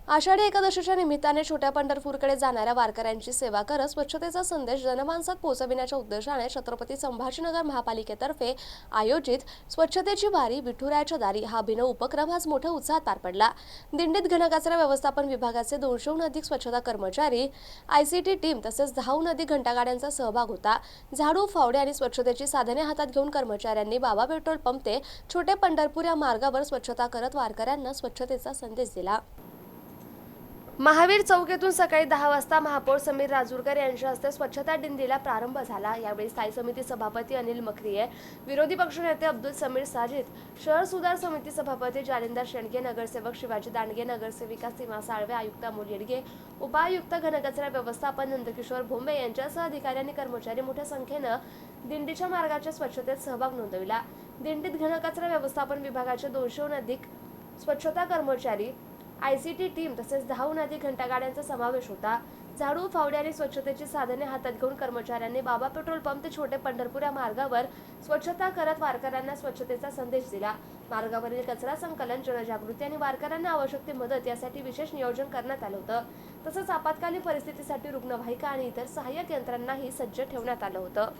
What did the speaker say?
आषाढी एकादशीच्या निमित्ताने छोट्या पंढरपूरकडे जाणाऱ्या वारकऱ्यांची सेवा करत स्वच्छतेचा संदेश जनमानसात पोहोचविण्याच्या उद्देशाने छत्रपती संभाजीनगर महापालिकेतर्फे आयोजित स्वच्छतेची वारी विठुरायाच्या दारी हा अभिनव उपक्रम आज मोठ्या उत्साहात पार पडला। दिंडीत घनकचरा व्यवस्थापन विभागाचे 200हून अधिक स्वच्छता कर्मचारी, आयसीटी टीम तसेच 10हून अधिक घंटागाड्यांचा सहभाग होता। झाडू, फावडे आणि स्वच्छतेची साधने हातात घेऊन कर्मचाऱ्यांनी बाबा पेट्रोल पंप ते छोटे पंढरपूर या मार्गावर स्वच्छता करत वारकऱ्यांना स्वच्छतेचा संदेश दिला। महावीर चौक येथून सकाळी 10 वाजता महापौर समीर राजूरकर यांच्या हस्ते स्वच्छता दिंडीला प्रारंभ झाला। यावेळी स्थायी समिती सभापती अनिल मखरिये, विरोधी पक्षनेते अब्दुल समीर साजिद, शहर सुधार समिती सभापती जालिंदर शेंडगे, नगरसेवक शिवाजी दांडगे, नगरसेविका सीमा साळवे, आयुक्त अमोल येडगे, उपायुक्त घनकचरा व्यवस्थापन नंदकिशोर भोंबे यांच्यासह अधिकारी आणि कर्मचारी मोठ्या संख्येने दिंडीच्या मार्गाच्या स्वच्छतेत सहभाग नोंदविला। दिंडीत घनकचरा व्यवस्थापन विभागाचे 200हून अधिक स्वच्छता कर्मचारी, आयसीटी टीम तसेच 10हून अधिक घंटागाड्यांचा समावेश होता। झाडू, फावडे आणि स्वच्छतेची साधने हातात घेऊन कर्मचाऱ्यांनी बाबा पेट्रोल पंप ते छोटे पंढरपूर या मार्गावर स्वच्छता करत वारकऱ्यांना स्वच्छतेचा संदेश दिला। मार्गावरील कचरा संकलन, जनजागृती आणि वारकऱ्यांना आवश्यक ती मदत यासाठी विशेष नियोजन करण्यात आलं होतं। तसंच आपत्कालीन परिस्थितीसाठी रुग्णवाहिका आणि इतर सहाय्यक यंत्रणांनाही सज्ज ठेवण्यात आलं होतं।